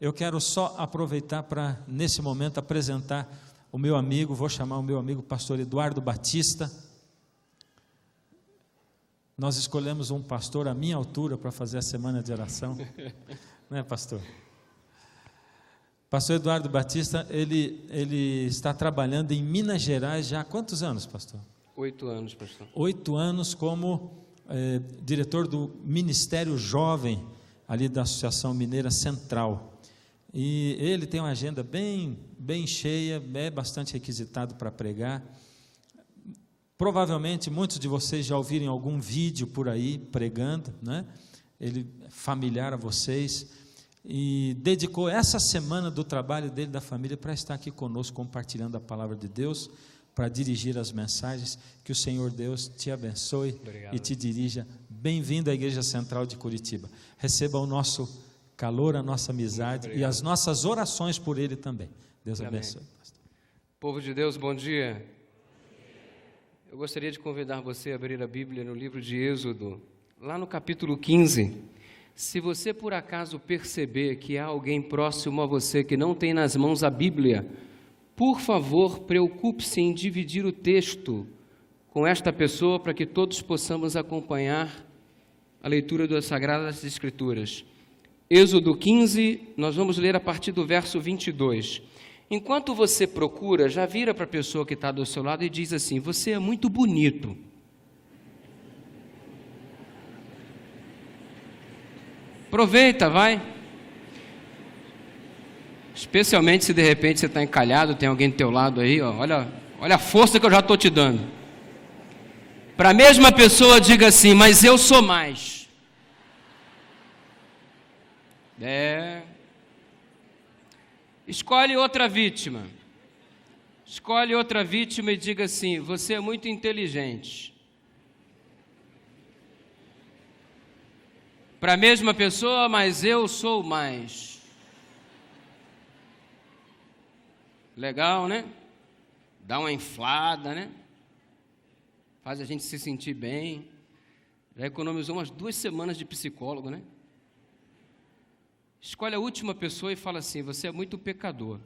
Eu quero só aproveitar para, nesse momento, apresentar o meu amigo, vou chamar o meu amigo pastor Eduardo Batista. Nós escolhemos um pastor à minha altura para fazer a semana de oração, né, pastor? Pastor Eduardo Batista, ele está trabalhando em Minas Gerais já há quantos anos, pastor? 8 anos, pastor. 8 anos como diretor do Ministério Jovem, ali da Associação Mineira Central. E ele tem uma agenda bem cheia, é bastante requisitado para pregar. Provavelmente muitos de vocês já ouviram algum vídeo por aí pregando, né? Ele é familiar a vocês e dedicou essa semana do trabalho dele, da família, para estar aqui conosco compartilhando a palavra de Deus, para dirigir as mensagens. Que o Senhor Deus te abençoe. Obrigado. E te dirija. Bem-vindo à Igreja Central de Curitiba. Receba o nosso calor, a nossa amizade e as nossas orações por ele também. Deus abençoe. Povo de Deus, bom dia. Eu gostaria de convidar você a abrir a Bíblia no livro de Êxodo, lá no capítulo 15. Se você por acaso perceber que há alguém próximo a você que não tem nas mãos a Bíblia, por favor, preocupe-se em dividir o texto com esta pessoa para que todos possamos acompanhar a leitura das Sagradas Escrituras. Êxodo 15, nós vamos ler a partir do verso 22. Enquanto você procura, já vira para a pessoa que está do seu lado e diz assim: você é muito bonito. Aproveita, vai. Especialmente se de repente você está encalhado, tem alguém do teu lado aí, ó, olha a força que eu já estou te dando. Para a mesma pessoa, diga assim: mas eu sou mais. Escolhe outra vítima. Escolhe outra vítima e diga assim: você é muito inteligente. Para a mesma pessoa, mas eu sou mais. Legal, né? Dá uma inflada, né? Faz a gente se sentir bem. Já economizou umas 2 semanas de psicólogo, né? Escolhe a última pessoa e fala assim: você é muito pecador.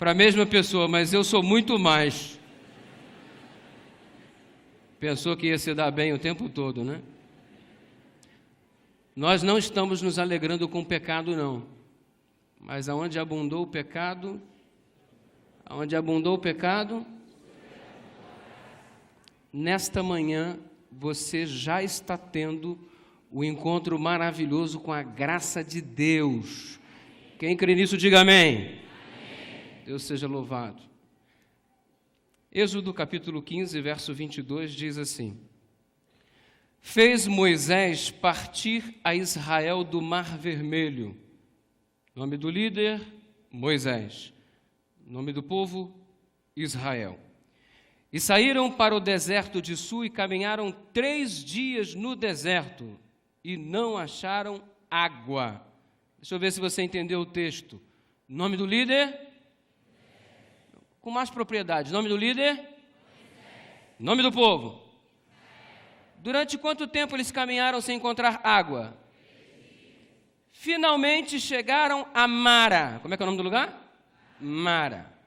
Para a mesma pessoa, mas eu sou muito mais. Pensou que ia se dar bem o tempo todo, né? Nós não estamos nos alegrando com o pecado, não. Mas aonde abundou o pecado, nesta manhã, você já está tendo o encontro maravilhoso com a graça de Deus. Quem crê nisso, diga amém. Amém. Deus seja louvado. Êxodo capítulo 15, verso 22 diz assim: fez Moisés partir a Israel do Mar Vermelho. Nome do líder, Moisés. Nome do povo, Israel. E saíram para o deserto de Sul e caminharam 3 dias no deserto e não acharam água. Deixa eu ver se você entendeu o texto. Nome do líder? Com mais propriedade. Nome do líder? Nome do povo? Durante quanto tempo eles caminharam sem encontrar água? Finalmente chegaram a Mara. Como é que é o nome do lugar? Mara.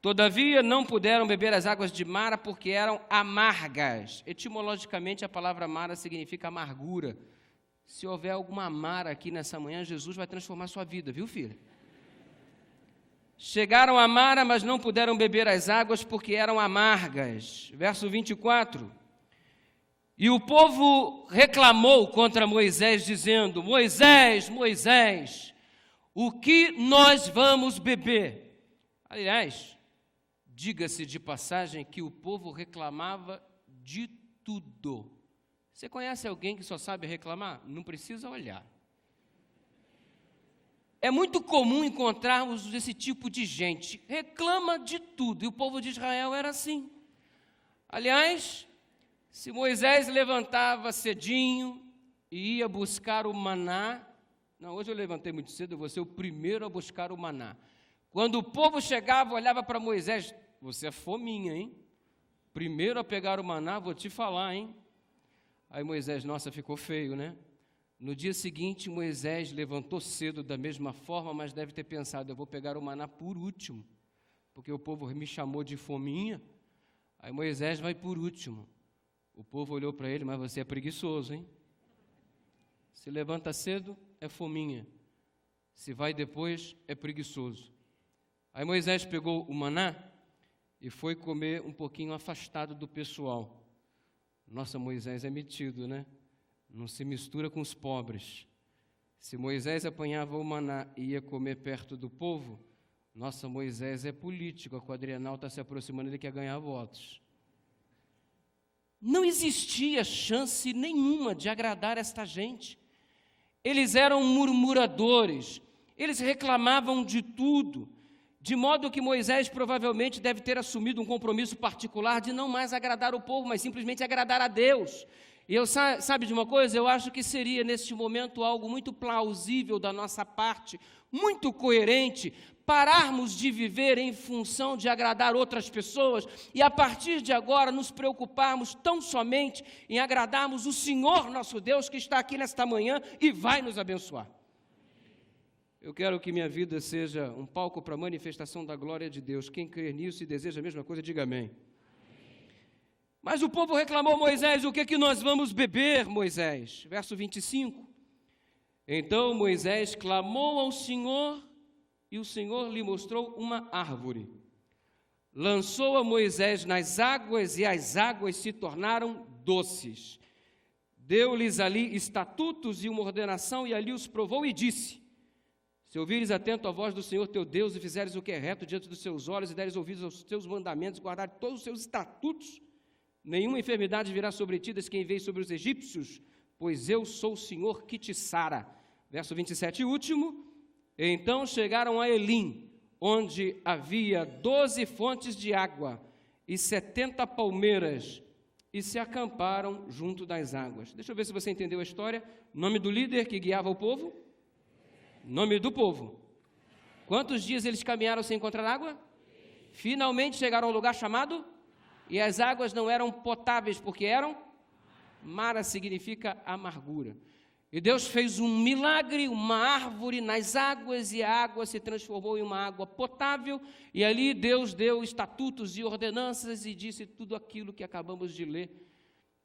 Todavia não puderam beber as águas de Mara porque eram amargas. Etimologicamente a palavra Mara significa amargura. Se houver alguma Mara aqui nessa manhã, Jesus vai transformar sua vida, viu, filha? Chegaram a Mara, mas não puderam beber as águas porque eram amargas. Verso 24. E o povo reclamou contra Moisés, dizendo: Moisés, Moisés, o que nós vamos beber? Aliás, diga-se de passagem que o povo reclamava de tudo. Você conhece alguém que só sabe reclamar? Não precisa olhar. É muito comum encontrarmos esse tipo de gente, reclama de tudo, e o povo de Israel era assim. Aliás, se Moisés levantava cedinho e ia buscar o maná, não, hoje eu levantei muito cedo, eu vou ser o primeiro a buscar o maná. Quando o povo chegava, olhava para Moisés: você é fominha, hein? Primeiro a pegar o maná, vou te falar, hein? Aí Moisés: nossa, ficou feio, né? No dia seguinte, Moisés levantou cedo da mesma forma, mas deve ter pensado, eu vou pegar o maná por último, porque o povo me chamou de fominha, aí Moisés vai por último. O povo olhou para ele, mas você é preguiçoso, hein? Se levanta cedo, é fominha. Se vai depois, é preguiçoso. Aí Moisés pegou o maná e foi comer um pouquinho afastado do pessoal. Nossa, Moisés é metido, né? Não se mistura com os pobres. Se Moisés apanhava o maná e ia comer perto do povo, nossa, Moisés é político, a quadrienal está se aproximando, ele quer ganhar votos. Não existia chance nenhuma de agradar esta gente. Eles eram murmuradores, eles reclamavam de tudo, de modo que Moisés provavelmente deve ter assumido um compromisso particular de não mais agradar o povo, mas simplesmente agradar a Deus. E sabe de uma coisa? Eu acho que seria neste momento algo muito plausível da nossa parte, muito coerente, pararmos de viver em função de agradar outras pessoas e a partir de agora nos preocuparmos tão somente em agradarmos o Senhor nosso Deus que está aqui nesta manhã e vai nos abençoar. Eu quero que minha vida seja um palco para a manifestação da glória de Deus. Quem crer nisso e deseja a mesma coisa, diga amém. Mas o povo reclamou, Moisés, o que é que nós vamos beber, Moisés? Verso 25. Então Moisés clamou ao Senhor e o Senhor lhe mostrou uma árvore. Lançou a Moisés nas águas e as águas se tornaram doces. Deu-lhes ali estatutos e uma ordenação e ali os provou e disse: se ouvires atento à voz do Senhor teu Deus e fizeres o que é reto diante dos seus olhos e deres ouvidos aos teus mandamentos, guardares todos os seus estatutos, nenhuma enfermidade virá sobre ti das que enviei sobre os egípcios, pois eu sou o Senhor que te sara. Verso 27 e último. Então chegaram a Elim, onde havia 12 fontes de água e 70 palmeiras, e se acamparam junto das águas. Deixa eu ver se você entendeu a história. Nome do líder que guiava o povo? Nome do povo. Quantos dias eles caminharam sem encontrar água? Finalmente chegaram ao lugar chamado? E as águas não eram potáveis, porque eram? Mara significa amargura. E Deus fez um milagre, uma árvore nas águas, e a água se transformou em uma água potável, e ali Deus deu estatutos e ordenanças e disse tudo aquilo que acabamos de ler.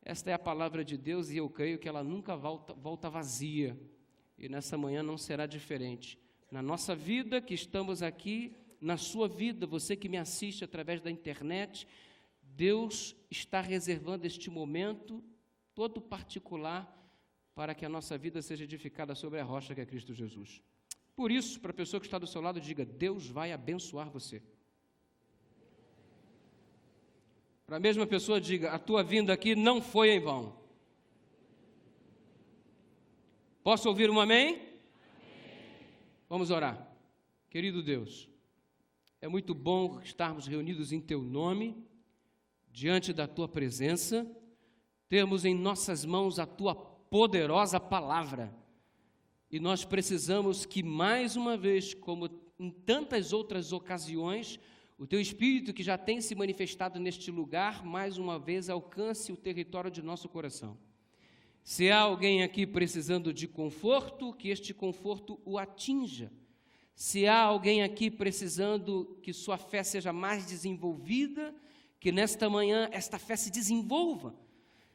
Esta é a palavra de Deus e eu creio que ela nunca volta vazia, e nessa manhã não será diferente. Na nossa vida que estamos aqui, na sua vida, você que me assiste através da internet, Deus está reservando este momento todo particular para que a nossa vida seja edificada sobre a rocha que é Cristo Jesus. Por isso, para a pessoa que está do seu lado, diga: Deus vai abençoar você. Para a mesma pessoa, diga: a tua vinda aqui não foi em vão. Posso ouvir um amém? Amém. Vamos orar. Querido Deus, é muito bom estarmos reunidos em Teu nome, diante da Tua presença, termos em nossas mãos a Tua poderosa palavra, e nós precisamos que mais uma vez, como em tantas outras ocasiões, o Teu Espírito que já tem se manifestado neste lugar, mais uma vez alcance o território de nosso coração. Se há alguém aqui precisando de conforto, que este conforto o atinja. Se há alguém aqui precisando que sua fé seja mais desenvolvida, que nesta manhã esta fé se desenvolva.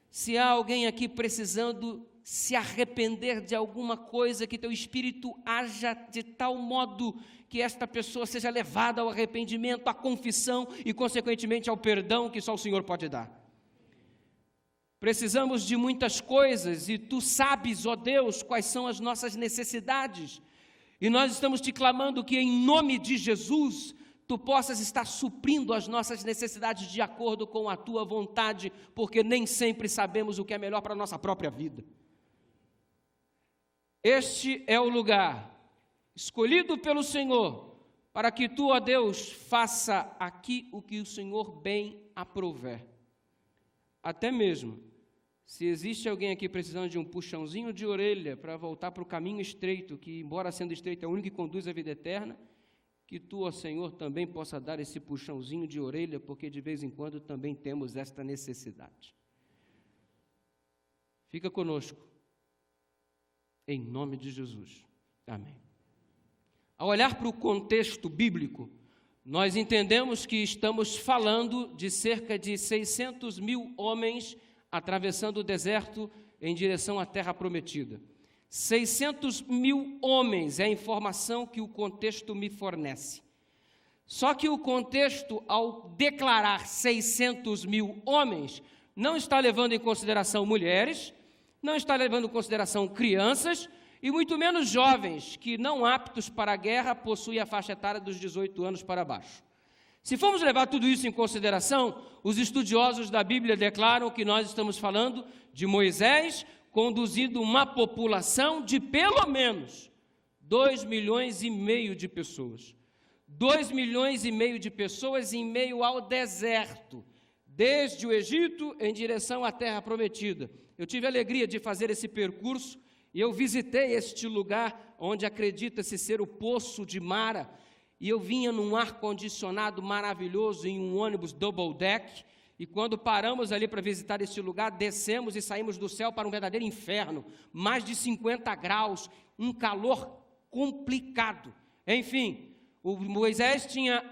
Se há alguém aqui precisando se arrepender de alguma coisa, que Teu Espírito haja de tal modo que esta pessoa seja levada ao arrependimento, à confissão e, consequentemente, ao perdão que só o Senhor pode dar. Precisamos de muitas coisas e Tu sabes, ó Deus, quais são as nossas necessidades. E nós estamos Te clamando que, em nome de Jesus, Tu possas estar suprindo as nossas necessidades de acordo com a Tua vontade, porque nem sempre sabemos o que é melhor para a nossa própria vida. Este é o lugar escolhido pelo Senhor, para que Tu, ó Deus, faça aqui o que o Senhor bem aprouver. Até mesmo, se existe alguém aqui precisando de um puxãozinho de orelha para voltar para o caminho estreito, que, embora sendo estreito, é o único que conduz à vida eterna, que Tu, ó Senhor, também possa dar esse puxãozinho de orelha, porque de vez em quando também temos esta necessidade. Fica conosco. em nome de Jesus. Amém. Ao olhar para o contexto bíblico, nós entendemos que estamos falando de cerca de 600 mil homens atravessando o deserto em direção à terra prometida. 600 mil homens é a informação que o contexto me fornece. Só que o contexto, ao declarar 600 mil homens, não está levando em consideração mulheres, não está levando em consideração crianças, e muito menos jovens, que não aptos para a guerra, possuem a faixa etária dos 18 anos para baixo. Se formos levar tudo isso em consideração, os estudiosos da Bíblia declaram que nós estamos falando de Moisés conduzindo uma população de pelo menos 2,5 milhões de pessoas. 2,5 milhões de pessoas em meio ao deserto, desde o Egito em direção à terra prometida. Eu tive a alegria de fazer esse percurso e eu visitei este lugar onde acredita-se ser o Poço de Mara, e eu vinha num ar-condicionado maravilhoso em um ônibus double deck, e quando paramos ali para visitar este lugar, descemos e saímos do céu para um verdadeiro inferno, mais de 50 graus, um calor complicado. Enfim, o Moisés tinha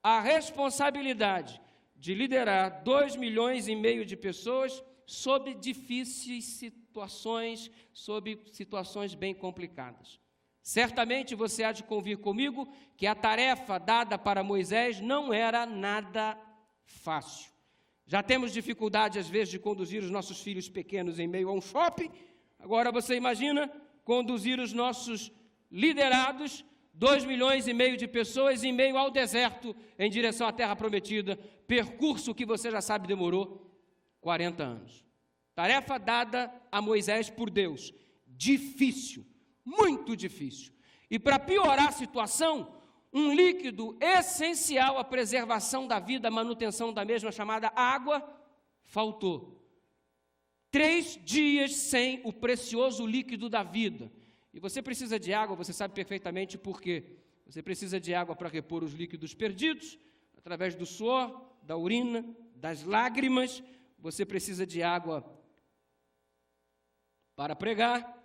a responsabilidade de liderar 2,5 milhões de pessoas sob difíceis situações, sob situações bem complicadas. Certamente você há de convir comigo que a tarefa dada para Moisés não era nada fácil. Já temos dificuldade, às vezes, de conduzir os nossos filhos pequenos em meio a um shopping. Agora você imagina conduzir os nossos liderados, 2,5 milhões de pessoas, em meio ao deserto, em direção à terra prometida, percurso que você já sabe demorou 40 anos. Tarefa dada a Moisés por Deus, difícil, muito difícil. E para piorar a situação, um líquido essencial à preservação da vida, à manutenção da mesma, chamada água, faltou. 3 dias sem o precioso líquido da vida. E você precisa de água, você sabe perfeitamente por quê. Você precisa de água para repor os líquidos perdidos, através do suor, da urina, das lágrimas. Você precisa de água para pregar,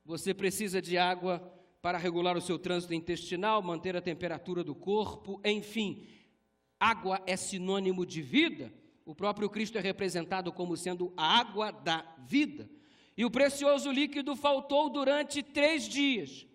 você precisa de água para regular o seu trânsito intestinal, manter a temperatura do corpo, enfim. Água é sinônimo de vida. O próprio Cristo é representado como sendo a água da vida. E o precioso líquido faltou durante 3 dias.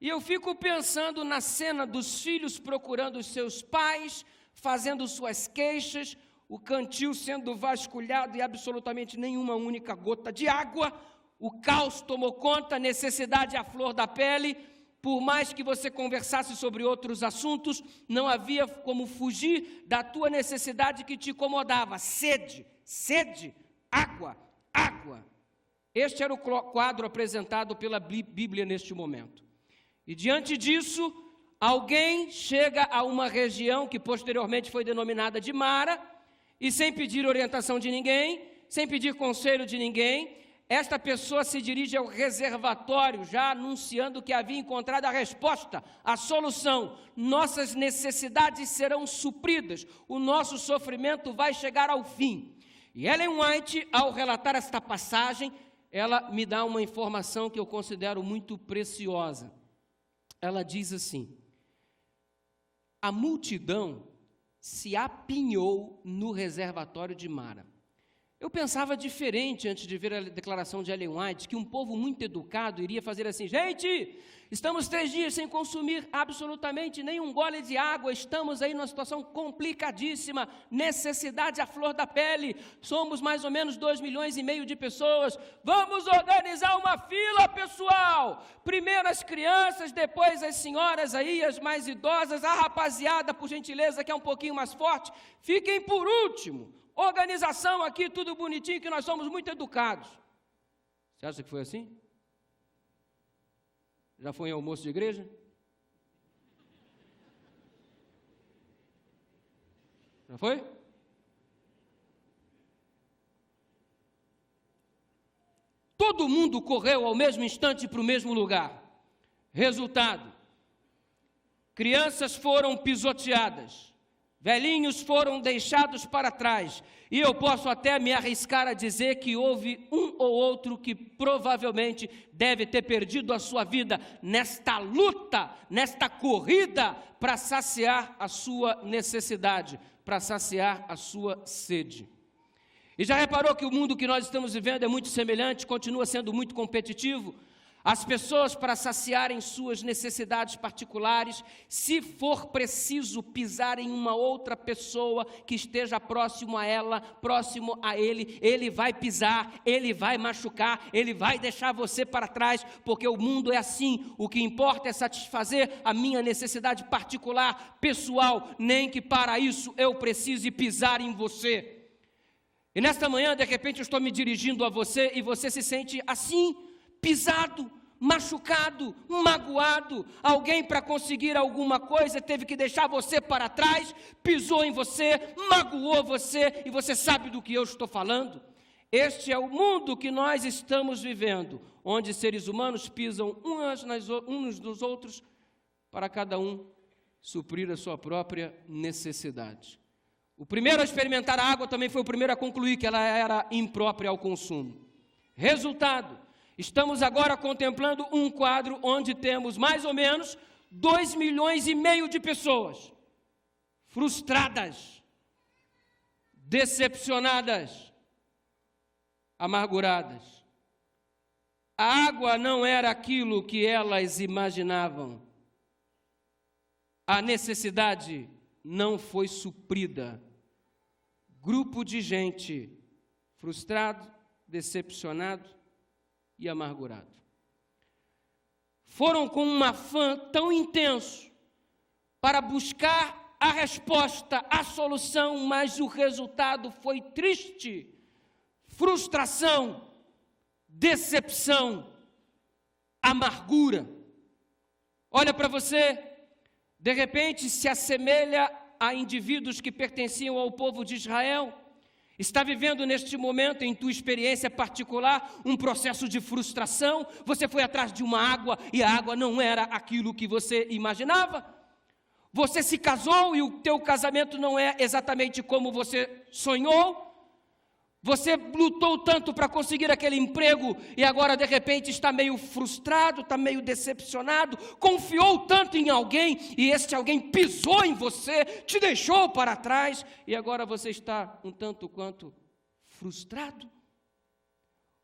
E eu fico pensando na cena dos filhos procurando os seus pais, fazendo suas queixas, o cantil sendo vasculhado e absolutamente nenhuma única gota de água. O caos tomou conta, a necessidade à flor da pele. Por mais que você conversasse sobre outros assuntos, não havia como fugir da tua necessidade que te incomodava. Sede, sede, água, água. Este era o quadro apresentado pela Bíblia neste momento. E diante disso, alguém chega a uma região que posteriormente foi denominada de Mara, e sem pedir orientação de ninguém, sem pedir conselho de ninguém, esta pessoa se dirige ao reservatório, já anunciando que havia encontrado a resposta, a solução. Nossas necessidades serão supridas, o nosso sofrimento vai chegar ao fim. E Ellen White, ao relatar esta passagem, ela me dá uma informação que eu considero muito preciosa. Ela diz assim: a multidão se apinhou no reservatório de Mara. Eu pensava diferente antes de ver a declaração de Ellen White, que um povo muito educado iria fazer assim: gente, estamos 3 dias sem consumir absolutamente nenhum gole de água, estamos aí numa situação complicadíssima, necessidade à flor da pele, somos mais ou menos 2,5 milhões de pessoas, vamos organizar uma fila, pessoal, primeiro as crianças, depois as senhoras aí, as mais idosas, a rapaziada, por gentileza, que é um pouquinho mais forte, fiquem por último. Organização aqui, tudo bonitinho, que nós somos muito educados. Você acha que foi assim? Já foi em almoço de igreja? Já foi? Todo mundo correu ao mesmo instante para o mesmo lugar. Resultado: crianças foram pisoteadas, velhinhos foram deixados para trás. E eu posso até me arriscar a dizer que houve um ou outro que provavelmente deve ter perdido a sua vida nesta luta, nesta corrida para saciar a sua necessidade, para saciar a sua sede. E já reparou que o mundo que nós estamos vivendo é muito semelhante, continua sendo muito competitivo? As pessoas, para saciarem suas necessidades particulares, se for preciso pisar em uma outra pessoa que esteja próximo a ela, próximo a ele, ele vai pisar, ele vai machucar, ele vai deixar você para trás, porque o mundo é assim. O que importa é satisfazer a minha necessidade particular, pessoal, nem que para isso eu precise pisar em você. E nesta manhã, de repente, eu estou me dirigindo a você e você se sente assim, pisado, machucado, magoado. Alguém, para conseguir alguma coisa, teve que deixar você para trás, pisou em você, magoou você, e você sabe do que eu estou falando. Este é o mundo que nós estamos vivendo, onde seres humanos pisam uns nos outros, para cada um suprir a sua própria necessidade. O primeiro a experimentar a água também foi o primeiro a concluir que ela era imprópria ao consumo. Resultado: estamos agora contemplando um quadro onde temos mais ou menos 2,5 milhões de pessoas frustradas, decepcionadas, amarguradas. A água não era aquilo que elas imaginavam. A necessidade não foi suprida. Grupo de gente frustrado, decepcionado e amargurado. Foram com um afã tão intenso para buscar a resposta, a solução, mas o resultado foi triste, frustração, decepção, amargura. Olha para você, de repente se assemelha a indivíduos que pertenciam ao povo de Israel. Está vivendo neste momento, em tua experiência particular, um processo de frustração. Você foi atrás de uma água e a água não era aquilo que você imaginava. Você se casou e o teu casamento não é exatamente como você sonhou. Você lutou tanto para conseguir aquele emprego e agora de repente está meio frustrado, está meio decepcionado, confiou tanto em alguém e este alguém pisou em você, te deixou para trás e agora você está um tanto quanto frustrado.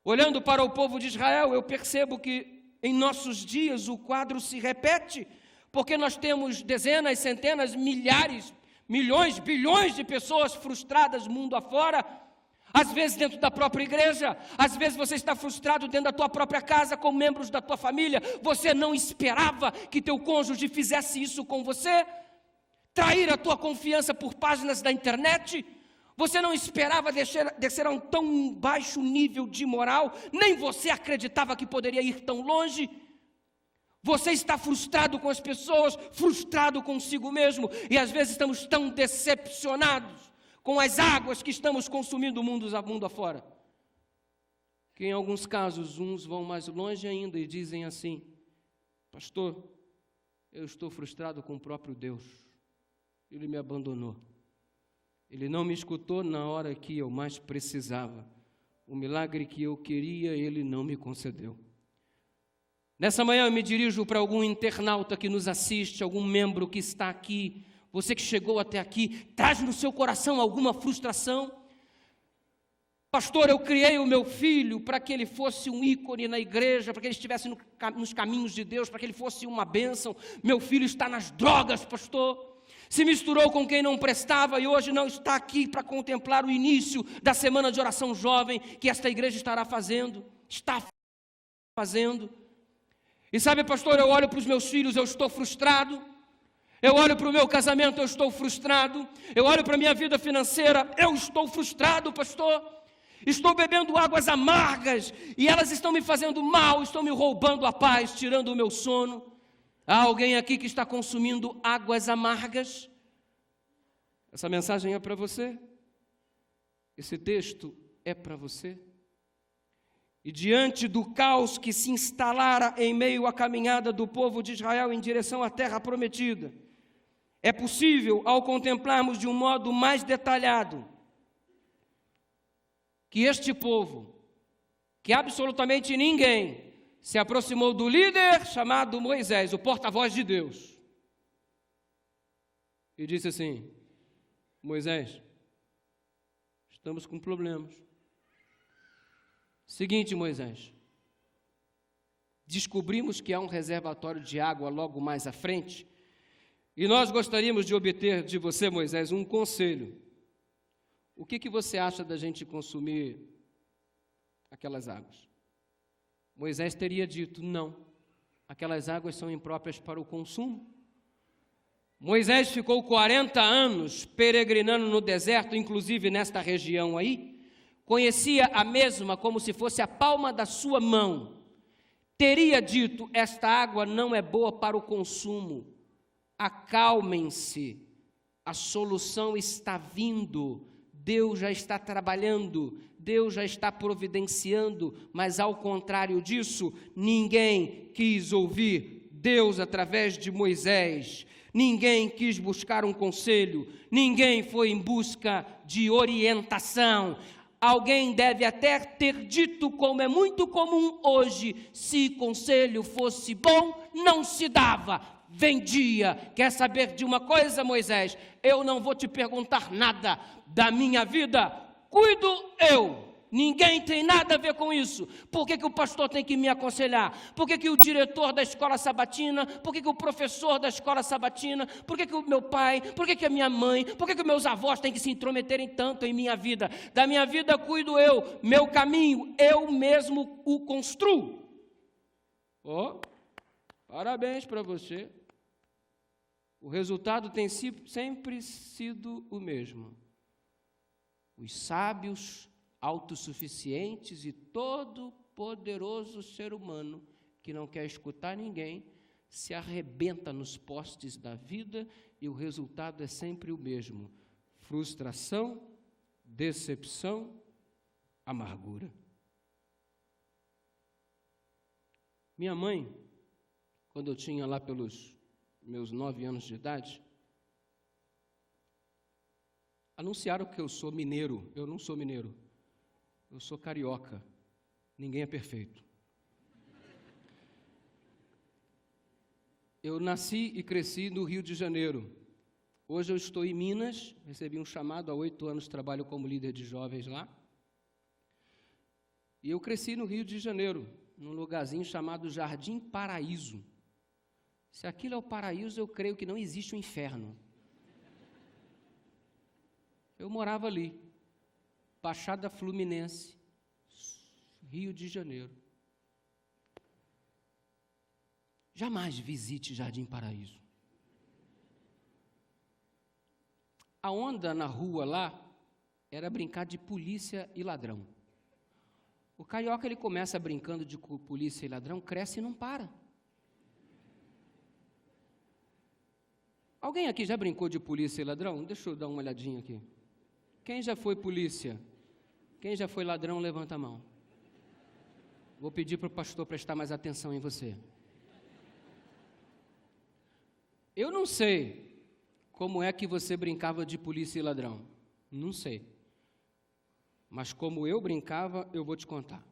Olhando para o povo de Israel, eu percebo que em nossos dias o quadro se repete, porque nós temos dezenas, centenas, milhares, milhões, bilhões de pessoas frustradas mundo afora. Às vezes dentro da própria igreja, às vezes você está frustrado dentro da tua própria casa, com membros da tua família, você não esperava que teu cônjuge fizesse isso com você, trair a tua confiança por páginas da internet, você não esperava descer a um tão baixo nível de moral, nem você acreditava que poderia ir tão longe. Você está frustrado com as pessoas, frustrado consigo mesmo, e às vezes estamos tão decepcionados com as águas que estamos consumindo mundo afora, que em alguns casos uns vão mais longe ainda e dizem assim: pastor, eu estou frustrado com o próprio Deus, Ele me abandonou, Ele não me escutou na hora que eu mais precisava, o milagre que eu queria Ele não me concedeu. Nessa manhã eu me dirijo para algum internauta que nos assiste, algum membro que está aqui. Você que chegou até aqui, traz no seu coração alguma frustração? Pastor, eu criei o meu filho para que ele fosse um ícone na igreja, para que ele estivesse nos caminhos de Deus, para que ele fosse uma bênção. Meu filho está nas drogas, pastor. Se misturou com quem não prestava e hoje não está aqui para contemplar o início da semana de oração jovem que esta igreja está fazendo. E sabe, pastor, eu olho para os meus filhos, eu estou frustrado. Eu olho para o meu casamento, eu estou frustrado. Eu olho para a minha vida financeira, eu estou frustrado, pastor. Estou bebendo águas amargas e elas estão me fazendo mal, estão me roubando a paz, tirando o meu sono. Há alguém aqui que está consumindo águas amargas? Essa mensagem é para você. Esse texto é para você. E diante do caos que se instalara em meio à caminhada do povo de Israel em direção à terra prometida, É possível, ao contemplarmos de um modo mais detalhado, que este povo, que absolutamente ninguém se aproximou do líder chamado Moisés, o porta-voz de Deus, e disse assim: Moisés, estamos com problemas. Seguinte, Moisés, descobrimos que há um reservatório de água logo mais à frente, e nós gostaríamos de obter de você, Moisés, um conselho. O que você acha da gente consumir aquelas águas? Moisés teria dito: não, aquelas águas são impróprias para o consumo. Moisés ficou 40 anos peregrinando no deserto, inclusive nesta região aí, conhecia a mesma como se fosse a palma da sua mão. Teria dito: esta água não é boa para o consumo. Acalmem-se, a solução está vindo, Deus já está trabalhando, Deus já está providenciando, mas ao contrário disso, ninguém quis ouvir Deus através de Moisés, ninguém quis buscar um conselho, ninguém foi em busca de orientação. Alguém deve até ter dito, como é muito comum hoje: se conselho fosse bom, não se dava, vendia. Quer saber de uma coisa, Moisés? Eu não vou te perguntar nada da minha vida, cuido eu. Ninguém tem nada a ver com isso. Por que o pastor tem que me aconselhar? Por que o diretor da escola sabatina? Por que o professor da escola sabatina? Por que o meu pai? Por que a minha mãe? Por que meus avós têm que se intrometerem tanto em minha vida? Da minha vida cuido eu, meu caminho, eu mesmo o construo. Parabéns para você. O resultado tem sempre sido o mesmo. Os sábios, autossuficientes e todo-poderoso ser humano que não quer escutar ninguém, se arrebenta nos postes da vida e o resultado é sempre o mesmo: frustração, decepção, amargura. Minha mãe, quando eu tinha lá pelos meus 9 anos de idade, anunciaram que eu sou mineiro. Eu não sou mineiro, eu sou carioca. Ninguém é perfeito. Eu nasci e cresci no Rio de Janeiro. Hoje eu estou em Minas, recebi um chamado, há 8 anos trabalho como líder de jovens lá. E eu cresci no Rio de Janeiro, num lugarzinho chamado Jardim Paraíso. Se aquilo é o paraíso, eu creio que não existe o inferno. Eu morava ali, Baixada Fluminense, Rio de Janeiro. Jamais visite Jardim Paraíso. A onda na rua lá era brincar de polícia e ladrão. O carioca, ele começa brincando de polícia e ladrão, cresce e não para. Alguém aqui já brincou de polícia e ladrão? Deixa eu dar uma olhadinha aqui. Quem já foi polícia? Quem já foi ladrão, levanta a mão. Vou pedir para o pastor prestar mais atenção em você. Eu não sei como é que você brincava de polícia e ladrão. Não sei. Mas como eu brincava, eu vou te contar.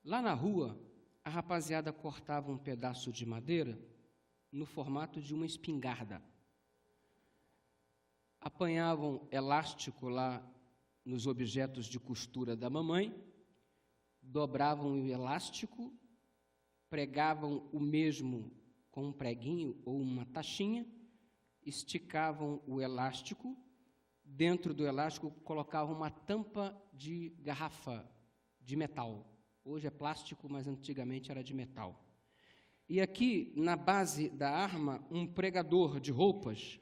Lá na rua, a rapaziada cortava um pedaço de madeira no formato de uma espingarda. Apanhavam elástico lá nos objetos de costura da mamãe, dobravam o elástico, pregavam o mesmo com um preguinho ou uma tachinha, esticavam o elástico, dentro do elástico colocavam uma tampa de garrafa de metal. Hoje é plástico, mas antigamente era de metal. E aqui, na base da arma, um pregador de roupas,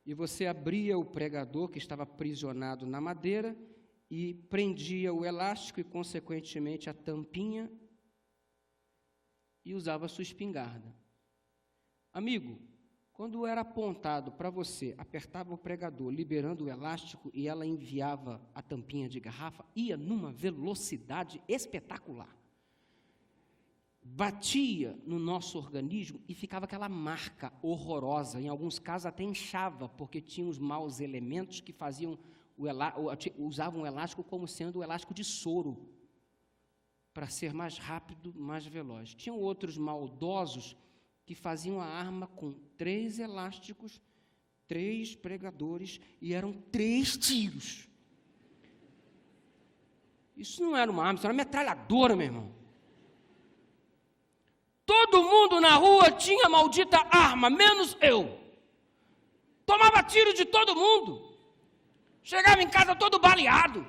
e você abria o pregador que estava aprisionado na madeira e prendia o elástico e, consequentemente, a tampinha e usava a sua espingarda. Amigo, quando era apontado para você, apertava o pregador, liberando o elástico e ela enviava a tampinha de garrafa, ia numa velocidade espetacular. batia no nosso organismo e ficava aquela marca horrorosa. Em alguns casos até inchava, porque tinha os maus elementos que faziam usavam o elástico como sendo o elástico de soro, para ser mais rápido, mais veloz. Tinham outros maldosos que faziam a arma com 3 elásticos, 3 pregadores, e eram 3 tiros. Isso não era uma arma, isso era uma metralhadora, meu irmão. Todo mundo na rua tinha a maldita arma, menos eu. Tomava tiro de todo mundo. Chegava em casa todo baleado.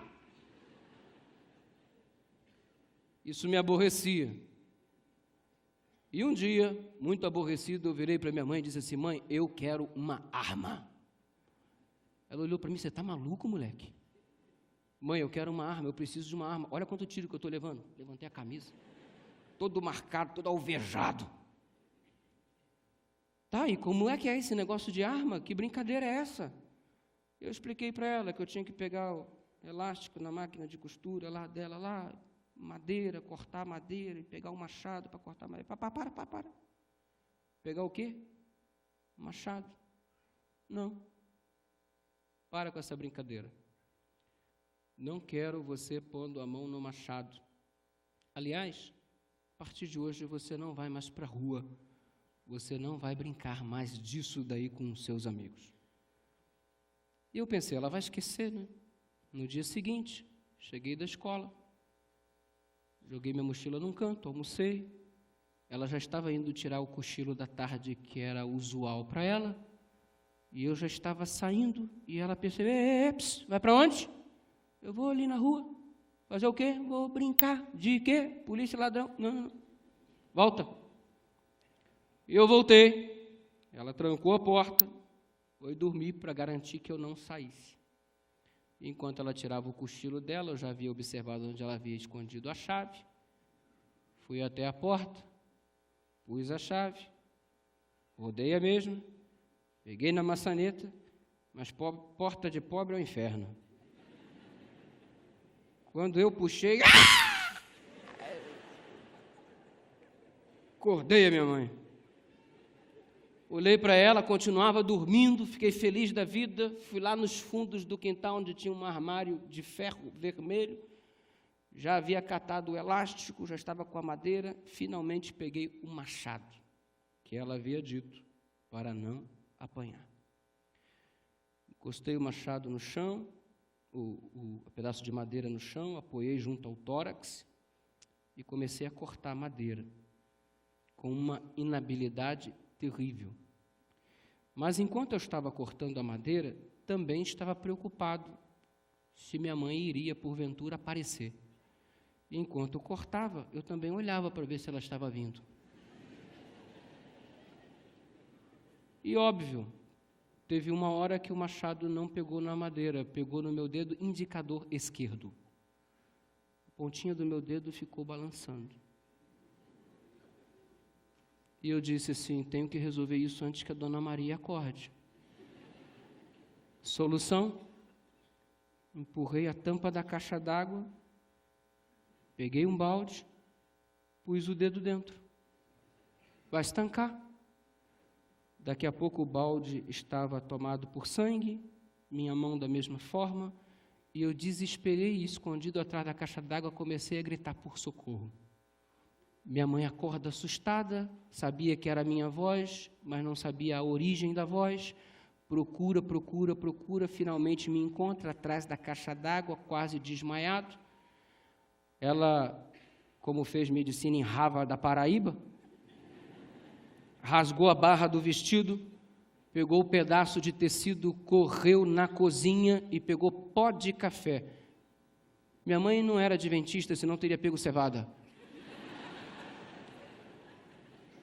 Isso me aborrecia. E um dia, muito aborrecido, eu virei para minha mãe e disse assim: mãe, eu quero uma arma. Ela olhou para mim: você está maluco, moleque? Mãe, eu quero uma arma, eu preciso de uma arma. Olha quanto tiro que eu estou levando. Levantei a camisa. Todo marcado, todo alvejado. Tá, e como é que é esse negócio de arma? Que brincadeira é essa? Eu expliquei para ela que eu tinha que pegar o elástico na máquina de costura lá dela, lá, madeira, cortar madeira e pegar o machado para cortar madeira. Para. Pegar o quê? Machado. Não. Para com essa brincadeira. Não quero você pondo a mão no machado. Aliás, a partir de hoje você não vai mais para a rua. Você não vai brincar mais disso daí com os seus amigos. E eu pensei, ela vai esquecer, né? No dia seguinte, cheguei da escola, joguei minha mochila num canto, almocei. Ela já estava indo tirar o cochilo da tarde, que era usual para ela, e eu já estava saindo, e ela percebeu: vai para onde? Eu vou ali na rua. Fazer o quê? Vou brincar. De quê? Polícia, ladrão? Não. Volta. Eu voltei. Ela trancou a porta. Foi dormir para garantir que eu não saísse. Enquanto ela tirava o cochilo dela, eu já havia observado onde ela havia escondido a chave. Fui até a porta, pus a chave, rodei a mesma, peguei na maçaneta, mas porta de pobre é o inferno. Quando eu puxei, acordei a minha mãe. Olhei para ela, continuava dormindo, fiquei feliz da vida, fui lá nos fundos do quintal, onde tinha um armário de ferro vermelho, já havia catado o elástico, já estava com a madeira, finalmente peguei o machado, que ela havia dito, para não apanhar. Encostei o machado no chão, o pedaço de madeira no chão, apoiei junto ao tórax e comecei a cortar madeira, com uma inabilidade terrível. Mas enquanto eu estava cortando a madeira, também estava preocupado se minha mãe iria, porventura, aparecer. E enquanto eu cortava, eu também olhava para ver se ela estava vindo. E óbvio, teve uma hora que o machado não pegou na madeira, pegou no meu dedo indicador esquerdo. A pontinha do meu dedo ficou balançando. E eu disse assim: tenho que resolver isso antes que a Dona Maria acorde. Solução? Empurrei a tampa da caixa d'água, peguei um balde, pus o dedo dentro. Vai estancar. Daqui a pouco o balde estava tomado por sangue, minha mão da mesma forma, e eu desesperei e, escondido atrás da caixa d'água, comecei a gritar por socorro. Minha mãe acorda assustada, sabia que era a minha voz, mas não sabia a origem da voz. Procura, finalmente me encontra atrás da caixa d'água, quase desmaiado. Ela, como fez medicina em Harvard da Paraíba, rasgou a barra do vestido, pegou o pedaço de tecido, correu na cozinha e pegou pó de café. Minha mãe não era adventista, senão teria pego cevada.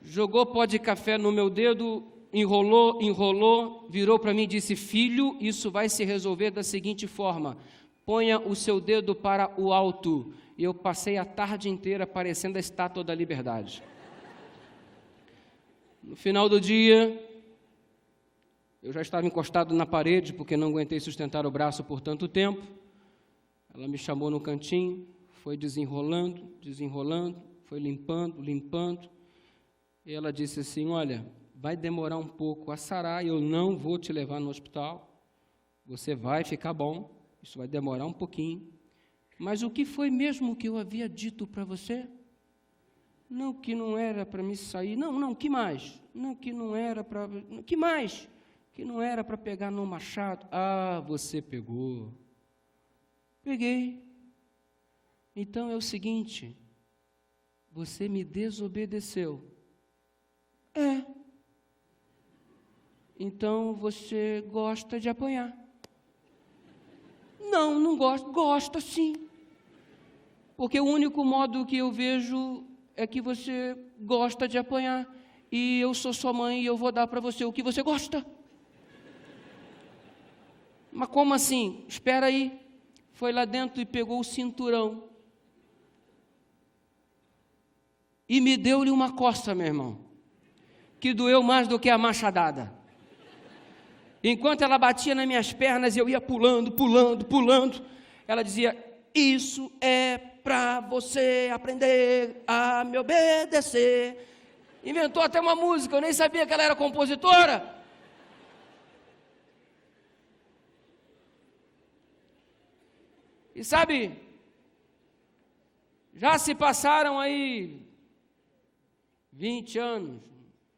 Jogou pó de café no meu dedo, enrolou, virou para mim e disse: filho, isso vai se resolver da seguinte forma: ponha o seu dedo para o alto. E eu passei a tarde inteira parecendo a Estátua da Liberdade. No final do dia, eu já estava encostado na parede, porque não aguentei sustentar o braço por tanto tempo. Ela me chamou no cantinho, foi desenrolando, foi limpando, limpando. E ela disse assim, olha, vai demorar um pouco a sarar, eu não vou te levar no hospital, você vai ficar bom, isso vai demorar um pouquinho. Mas o que foi mesmo que eu havia dito para você? Não, que não era para me sair. Não, que mais? Não, que não era para... Que mais? Que não era para pegar no machado. Ah, você pegou. Peguei. Então é o seguinte, você me desobedeceu. É. Então você gosta de apanhar. Não gosto. Gosta sim. Porque o único modo que eu vejo é que você gosta de apanhar. E eu sou sua mãe e eu vou dar para você o que você gosta. Mas como assim? Espera aí. Foi lá dentro e pegou o cinturão. E me deu-lhe uma coça, meu irmão, que doeu mais do que a machadada. Enquanto ela batia nas minhas pernas, eu ia pulando. Ela dizia, isso é para você aprender a me obedecer. Inventou até uma música, eu nem sabia que ela era compositora. E sabe, já se passaram aí 20 anos,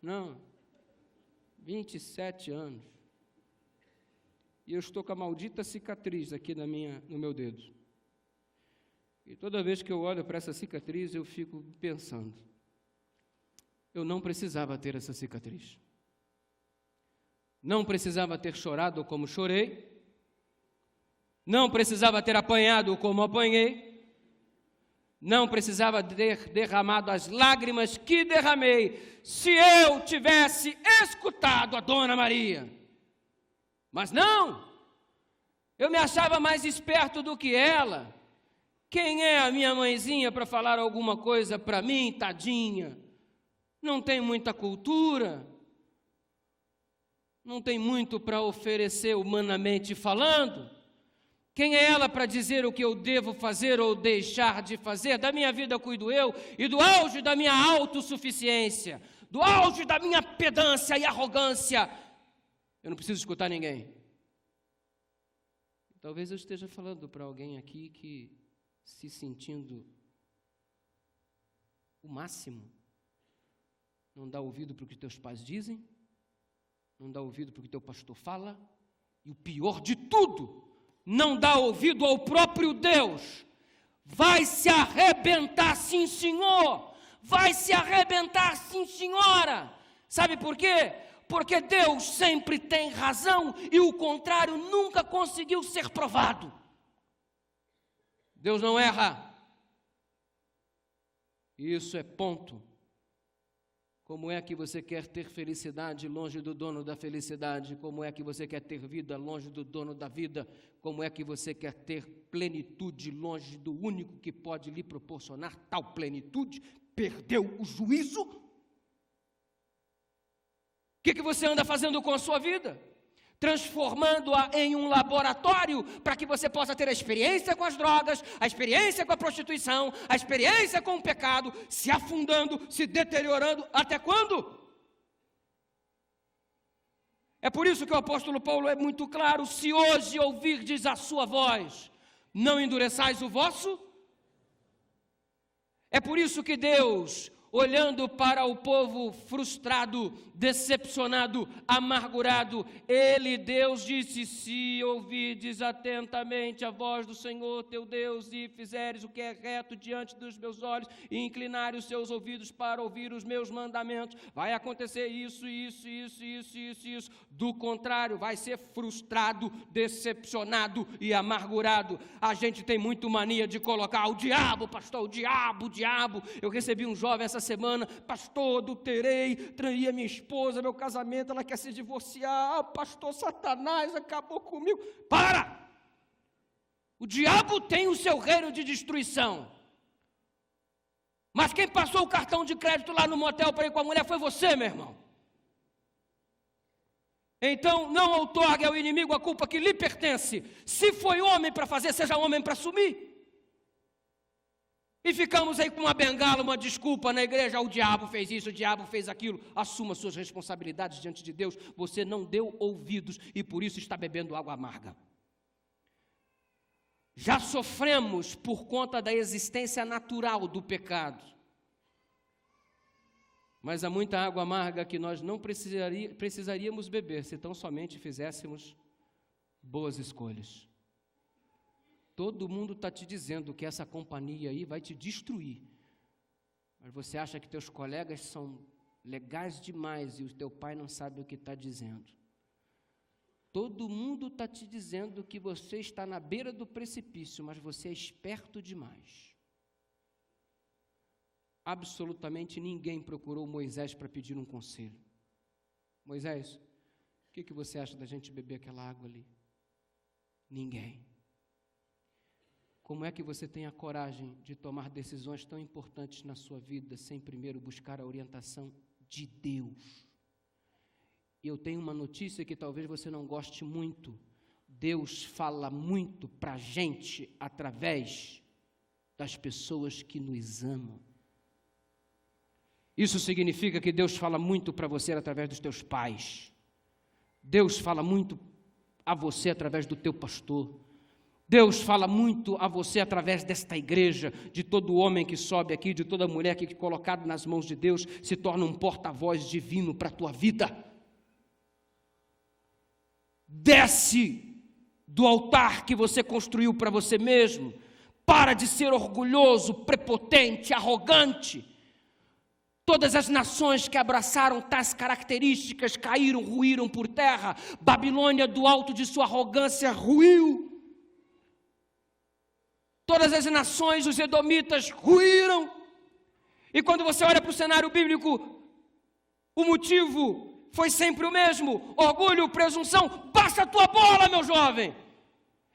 não, 27 anos. E eu estou com a maldita cicatriz aqui no meu dedo. E toda vez que eu olho para essa cicatriz, eu fico pensando, eu não precisava ter essa cicatriz. Não precisava ter chorado como chorei. Não precisava ter apanhado como apanhei. Não precisava ter derramado as lágrimas que derramei se eu tivesse escutado a Dona Maria. Mas não, eu me achava mais esperto do que ela. Quem é a minha mãezinha para falar alguma coisa para mim, tadinha? Não tem muita cultura, não tem muito para oferecer humanamente falando. Quem é ela para dizer o que eu devo fazer ou deixar de fazer? Da minha vida cuido eu, e do auge da minha autossuficiência, do auge da minha pedância e arrogância, eu não preciso escutar ninguém. Talvez eu esteja falando para alguém aqui que se sentindo o máximo, não dá ouvido para o que teus pais dizem, não dá ouvido para o que teu pastor fala, e o pior de tudo, não dá ouvido ao próprio Deus. Vai se arrebentar, sim, senhor. Vai se arrebentar, sim, senhora. Sabe por quê? Porque Deus sempre tem razão e o contrário nunca conseguiu ser provado. Deus não erra. Isso é ponto. Como é que você quer ter felicidade longe do dono da felicidade? Como é que você quer ter vida longe do dono da vida? Como é que você quer ter plenitude longe do único que pode lhe proporcionar tal plenitude? Perdeu o juízo? O que você anda fazendo com a sua vida? Transformando-a em um laboratório para que você possa ter a experiência com as drogas, a experiência com a prostituição, a experiência com o pecado, se afundando, se deteriorando, até quando? É por isso que o apóstolo Paulo é muito claro, se hoje ouvirdes a sua voz, não endureçais o vosso. É por isso que Deus, olhando para o povo frustrado, decepcionado, amargurado, Deus disse, se ouvirdes atentamente a voz do Senhor teu Deus e fizeres o que é reto diante dos meus olhos e inclinares os seus ouvidos para ouvir os meus mandamentos, vai acontecer isso. Do contrário, vai ser frustrado, decepcionado e amargurado. A gente tem muito mania de colocar o diabo, pastor, o diabo. Eu recebi um jovem essa semana, pastor, adulterei, traí a minha esposa, meu casamento, ela quer se divorciar, pastor, Satanás acabou comigo. Para! O diabo tem o seu reino de destruição, mas quem passou o cartão de crédito lá no motel para ir com a mulher foi você, meu irmão. Então não outorgue ao inimigo a culpa que lhe pertence. Se foi homem para fazer, seja homem para assumir. E ficamos aí com uma bengala, uma desculpa na igreja, o diabo fez isso, o diabo fez aquilo. Assuma suas responsabilidades diante de Deus. Você não deu ouvidos e por isso está bebendo água amarga. Já sofremos por conta da existência natural do pecado. Mas há muita água amarga que nós não precisaríamos beber se tão somente fizéssemos boas escolhas. Todo mundo está te dizendo que essa companhia aí vai te destruir. Mas você acha que teus colegas são legais demais e o teu pai não sabe o que está dizendo. Todo mundo está te dizendo que você está na beira do precipício, mas você é esperto demais. Absolutamente ninguém procurou Moisés para pedir um conselho. Moisés, o que você acha da gente beber aquela água ali? Ninguém. Como é que você tem a coragem de tomar decisões tão importantes na sua vida sem primeiro buscar a orientação de Deus? E eu tenho uma notícia que talvez você não goste muito. Deus fala muito para a gente através das pessoas que nos amam. Isso significa que Deus fala muito para você através dos teus pais. Deus fala muito a você através do teu pastor. Deus fala muito a você através desta igreja, de todo homem que sobe aqui, de toda mulher que, colocado nas mãos de Deus, se torna um porta-voz divino para a tua vida. Desce do altar que você construiu para você mesmo. Para de ser orgulhoso, prepotente, arrogante. Todas as nações que abraçaram tais características caíram, ruíram por terra. Babilônia, do alto de sua arrogância, ruiu. Todas as nações, os edomitas, ruíram. E quando você olha para o cenário bíblico, o motivo foi sempre o mesmo: orgulho, presunção. Baixa a tua bola, meu jovem.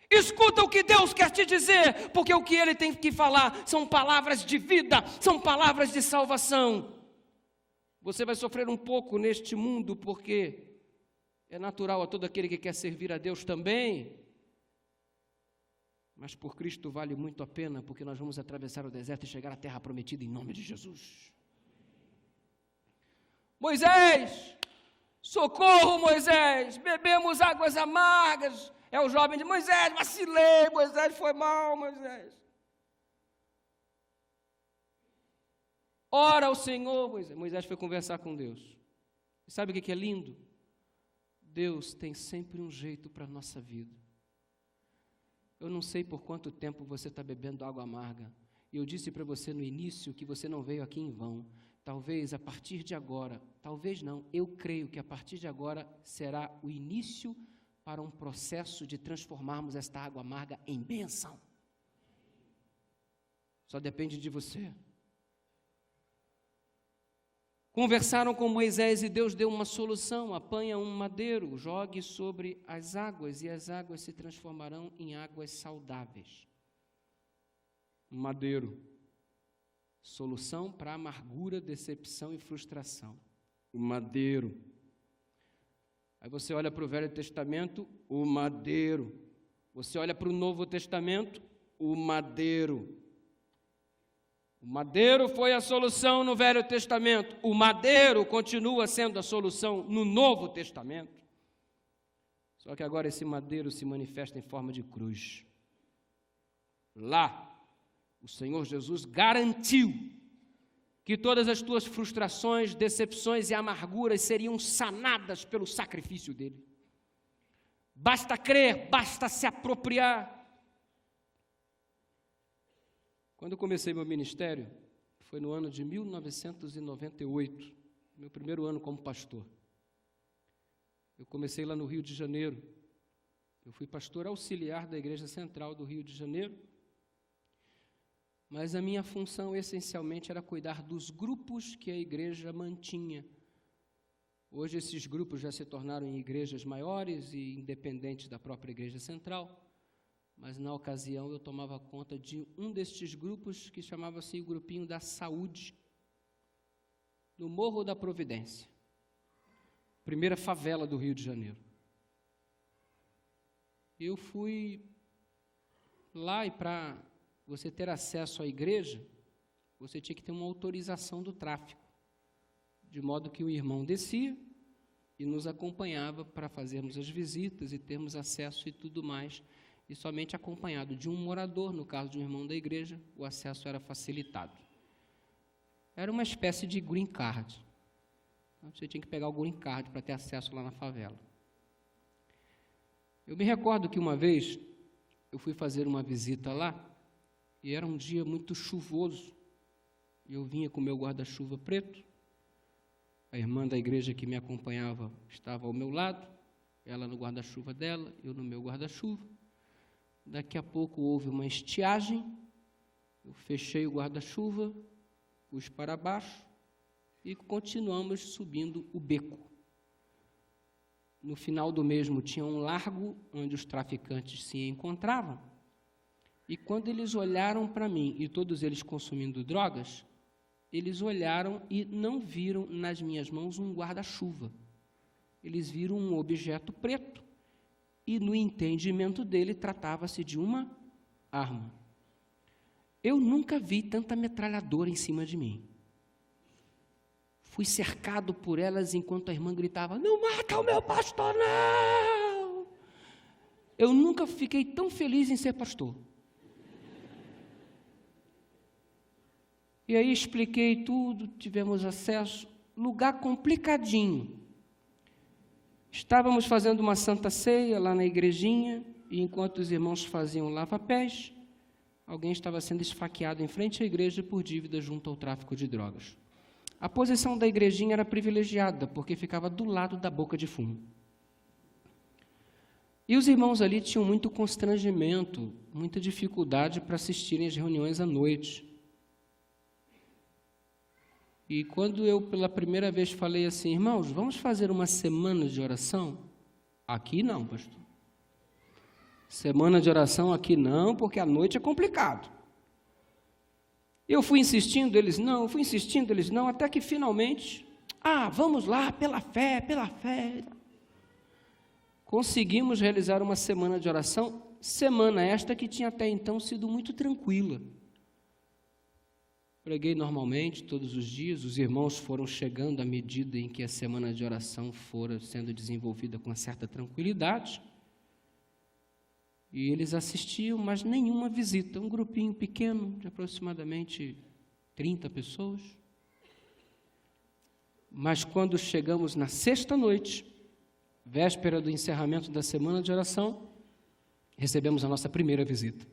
Escuta o que Deus quer te dizer, porque o que Ele tem que falar são palavras de vida, são palavras de salvação. Você vai sofrer um pouco neste mundo, porque é natural a todo aquele que quer servir a Deus também. Mas por Cristo vale muito a pena, porque nós vamos atravessar o deserto e chegar à terra prometida em nome de Jesus. Moisés, socorro, Moisés, bebemos águas amargas. É o jovem de Moisés, vacilei, Moisés, foi mal, Moisés. Ora ao Senhor, Moisés. Moisés foi conversar com Deus. E sabe o que é lindo? Deus tem sempre um jeito para a nossa vida. Eu não sei por quanto tempo você está bebendo água amarga. E eu disse para você no início que você não veio aqui em vão. Talvez a partir de agora, talvez não, eu creio que a partir de agora será o início para um processo de transformarmos esta água amarga em bênção. Só depende de você. Conversaram com Moisés e Deus deu uma solução: apanha um madeiro, jogue sobre as águas e as águas se transformarão em águas saudáveis. Madeiro, solução para amargura, decepção e frustração. O madeiro. Aí você olha para o Velho Testamento, o madeiro. Você olha para o Novo Testamento, o madeiro. O madeiro foi a solução no Velho Testamento. O madeiro continua sendo a solução no Novo Testamento. Só que agora esse madeiro se manifesta em forma de cruz. Lá, o Senhor Jesus garantiu que todas as tuas frustrações, decepções e amarguras seriam sanadas pelo sacrifício dele. Basta crer, basta se apropriar. Quando eu comecei meu ministério, foi no ano de 1998, meu primeiro ano como pastor. Eu comecei lá no Rio de Janeiro. Eu fui pastor auxiliar da Igreja Central do Rio de Janeiro, mas a minha função essencialmente era cuidar dos grupos que a igreja mantinha. Hoje esses grupos já se tornaram em igrejas maiores e independentes da própria Igreja Central. Mas, na ocasião, eu tomava conta de um destes grupos que chamava-se o Grupinho da Saúde, no Morro da Providência, primeira favela do Rio de Janeiro. Eu fui lá e para você ter acesso à igreja, você tinha que ter uma autorização do tráfico, de modo que o irmão descia e nos acompanhava para fazermos as visitas e termos acesso e tudo mais, e somente acompanhado de um morador, no caso de um irmão da igreja, o acesso era facilitado. Era uma espécie de green card. Você tinha que pegar o green card para ter acesso lá na favela. Eu me recordo que uma vez eu fui fazer uma visita lá, e era um dia muito chuvoso, e eu vinha com o meu guarda-chuva preto. A irmã da igreja que me acompanhava estava ao meu lado, ela no guarda-chuva dela, eu no meu guarda-chuva. Daqui a pouco houve uma estiagem, eu fechei o guarda-chuva, pus para baixo e continuamos subindo o beco. No final do mesmo tinha um largo onde os traficantes se encontravam, e quando eles olharam para mim, e todos eles consumindo drogas, eles olharam e não viram nas minhas mãos um guarda-chuva. Eles viram um objeto preto e, no entendimento dele, tratava-se de uma arma. Eu nunca vi tanta metralhadora em cima de mim. Fui cercado por elas enquanto a irmã gritava: não mata o meu pastor, não! Eu nunca fiquei tão feliz em ser pastor. E aí expliquei tudo, tivemos acesso, lugar complicadinho. Estávamos fazendo uma santa ceia lá na igrejinha, e enquanto os irmãos faziam lava-pés, alguém estava sendo esfaqueado em frente à igreja por dívida junto ao tráfico de drogas. A posição da igrejinha era privilegiada, porque ficava do lado da boca de fumo. E os irmãos ali tinham muito constrangimento, muita dificuldade para assistirem às reuniões à noite. E quando eu, pela primeira vez, falei assim: irmãos, vamos fazer uma semana de oração? Aqui não, pastor. Semana de oração aqui não, porque à noite é complicado. Eu fui insistindo, eles não, eu fui insistindo, eles não, até que finalmente, vamos lá, pela fé. Conseguimos realizar uma semana de oração, semana esta que tinha até então sido muito tranquila. Preguei normalmente, todos os dias, os irmãos foram chegando à medida em que a semana de oração fora sendo desenvolvida com uma certa tranquilidade, e eles assistiam, mas nenhuma visita, um grupinho pequeno, de aproximadamente 30 pessoas. Mas quando chegamos na sexta noite, véspera do encerramento da semana de oração, recebemos a nossa primeira visita.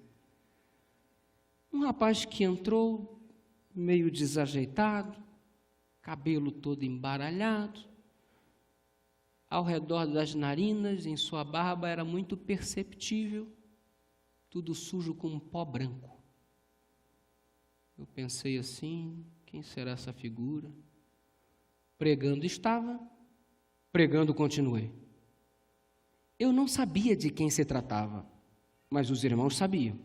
Um rapaz que entrou meio desajeitado, cabelo todo embaralhado, ao redor das narinas, em sua barba era muito perceptível, tudo sujo com um pó branco. Eu pensei assim: quem será essa figura? Pregando estava, pregando continuei. Eu não sabia de quem se tratava, mas os irmãos sabiam.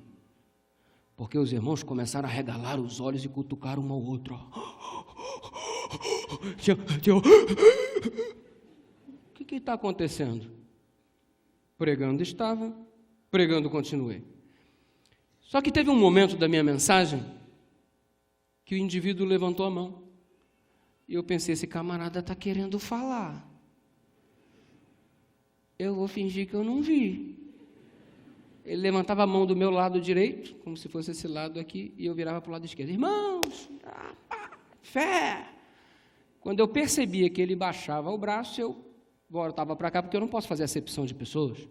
Porque os irmãos começaram a regalar os olhos e cutucar um ao outro. O que está acontecendo? Pregando estava, pregando continuei. Só que teve um momento da minha mensagem que o indivíduo levantou a mão. E eu pensei: esse camarada está querendo falar. Eu vou fingir que eu não vi. Ele levantava a mão do meu lado direito, como se fosse esse lado aqui, e eu virava para o lado esquerdo. Irmãos, fé! Quando eu percebia que ele baixava o braço, eu voltava para cá, porque eu não posso fazer acepção de pessoas,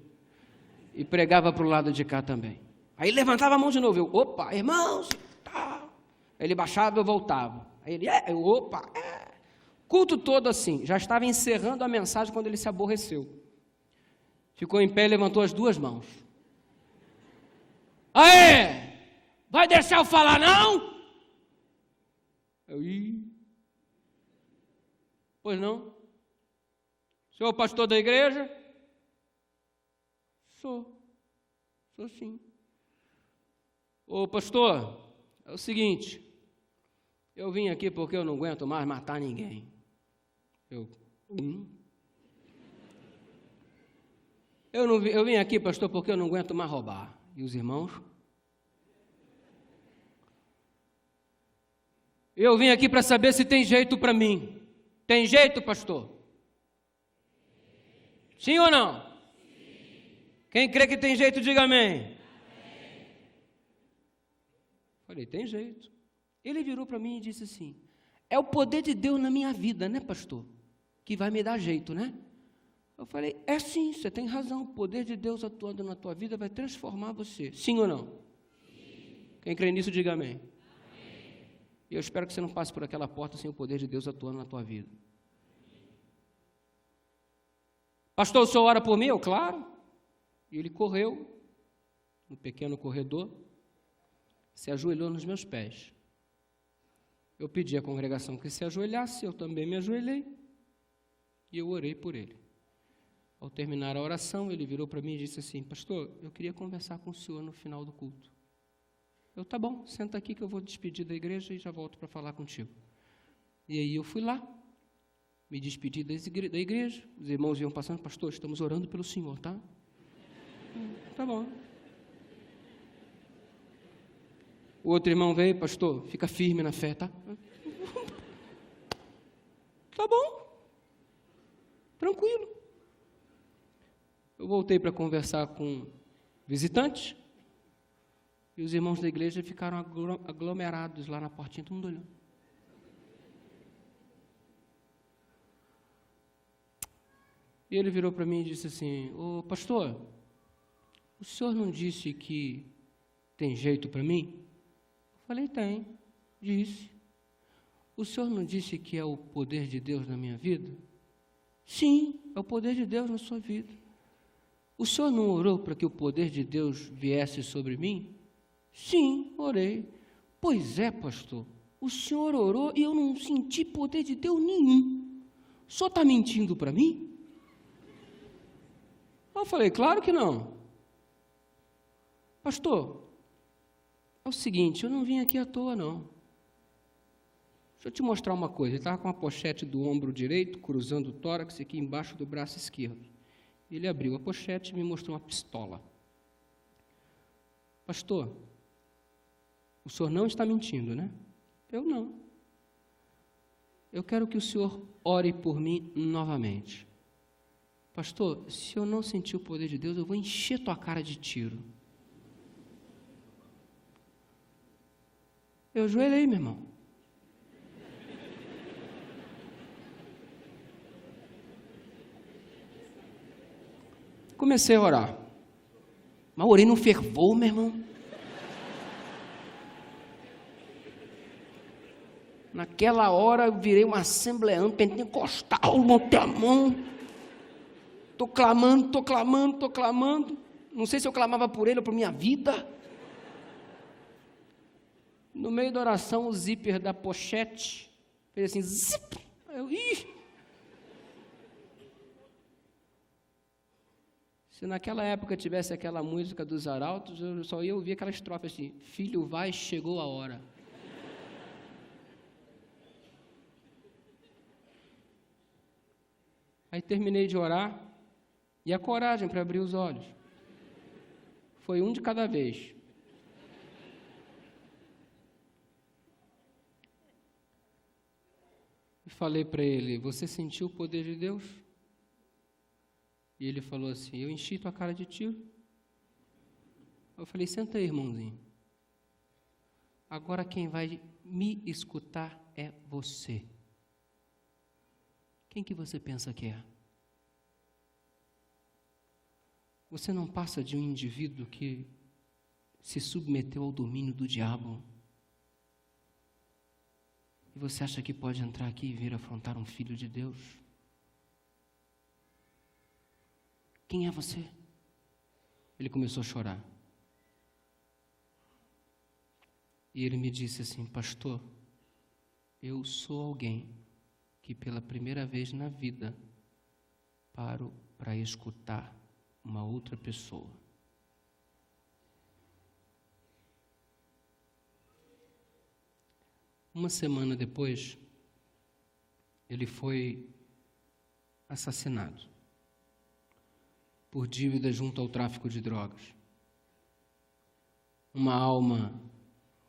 e pregava para o lado de cá também. Aí levantava a mão de novo, eu: opa, irmãos! Tá. Ele baixava, eu voltava. Aí ele: opa! Culto todo assim. Já estava encerrando a mensagem quando ele se aborreceu. Ficou em pé e levantou as duas mãos. Aê! Vai deixar eu falar, não? Pois não? Senhor pastor da igreja? Sou sim. Ô pastor, é o seguinte, eu vim aqui porque eu não aguento mais matar ninguém. Eu vim aqui, pastor, porque eu não aguento mais roubar. E os irmãos? Eu vim aqui para saber se tem jeito para mim. Tem jeito, pastor? Sim ou não? Sim. Quem crê que tem jeito, diga amém. Amém. Falei, tem jeito. Ele virou para mim e disse assim, é o poder de Deus na minha vida, né, pastor? Que vai me dar jeito, né? Eu falei, é sim, você tem razão, o poder de Deus atuando na tua vida vai transformar você. Sim ou não? Sim. Quem crê nisso, diga amém. Amém. E eu espero que você não passe por aquela porta sem o poder de Deus atuando na tua vida. Pastor, o senhor ora por mim? Eu, claro. E ele correu no pequeno corredor, se ajoelhou nos meus pés. Eu pedi à congregação que se ajoelhasse, eu também me ajoelhei e eu orei por ele. Ao terminar a oração, ele virou para mim e disse assim, pastor, eu queria conversar com o senhor no final do culto. Eu, tá bom, senta aqui que eu vou despedir da igreja e já volto para falar contigo. E aí eu fui lá, me despedi da igreja, os irmãos iam passando, pastor, estamos orando pelo senhor, tá? Tá bom. O outro irmão veio, pastor, fica firme na fé, tá? Tá bom, tranquilo. Eu voltei para conversar com visitantes e os irmãos da igreja ficaram aglomerados lá na portinha, todo mundo olhando. E ele virou para mim e disse assim, ô pastor, o senhor não disse que tem jeito para mim? Eu falei, tem, disse. O senhor não disse que é o poder de Deus na minha vida? Sim, é o poder de Deus na sua vida. O senhor não orou para que o poder de Deus viesse sobre mim? Sim, orei. Pois é, pastor, o senhor orou e eu não senti poder de Deus nenhum. O senhor está mentindo para mim? Eu falei, claro que não. Pastor, é o seguinte, eu não vim aqui à toa, não. Deixa eu te mostrar uma coisa. Ele estava com a pochete do ombro direito, cruzando o tórax aqui embaixo do braço esquerdo. Ele abriu a pochete e me mostrou uma pistola. Pastor, o senhor não está mentindo, né? Eu não. Eu quero que o senhor ore por mim novamente. Pastor, se eu não sentir o poder de Deus, eu vou encher tua cara de tiro. Eu ajoelhei, meu irmão. Comecei a orar. Mas orei num fervor, meu irmão. Naquela hora eu virei um assembleano pentecostal, botei a mão. Estou clamando. Não sei se eu clamava por ele ou por minha vida. No meio da oração, o zíper da pochete fez assim, zip. Se naquela época tivesse aquela música dos arautos, eu só ia ouvir aquela estrofe assim, filho vai, chegou a hora. Aí terminei de orar, e a coragem para abrir os olhos. Foi um de cada vez. E falei para ele, você sentiu o poder de Deus? E ele falou assim, eu enchi tua cara de tiro. Eu falei, senta aí, irmãozinho. Agora quem vai me escutar é você. Quem que você pensa que é? Você não passa de um indivíduo que se submeteu ao domínio do diabo. E você acha que pode entrar aqui e vir afrontar um filho de Deus? Quem é você? Ele começou a chorar. E ele me disse assim, pastor, eu sou alguém que pela primeira vez na vida paro para escutar uma outra pessoa. Uma semana depois, ele foi assassinado por dívida junto ao tráfico de drogas. Uma alma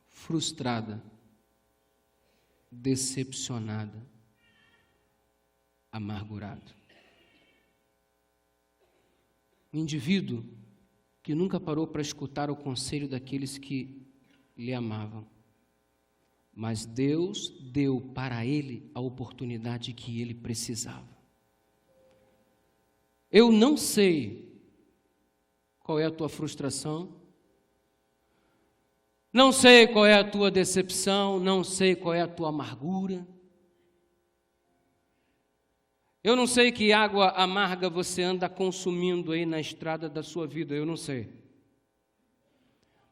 frustrada, decepcionada, amargurado. Um indivíduo que nunca parou para escutar o conselho daqueles que lhe amavam. Mas Deus deu para ele a oportunidade que ele precisava. Eu não sei qual é a tua frustração, não sei qual é a tua decepção, não sei qual é a tua amargura. Eu não sei que água amarga você anda consumindo aí na estrada da sua vida, eu não sei.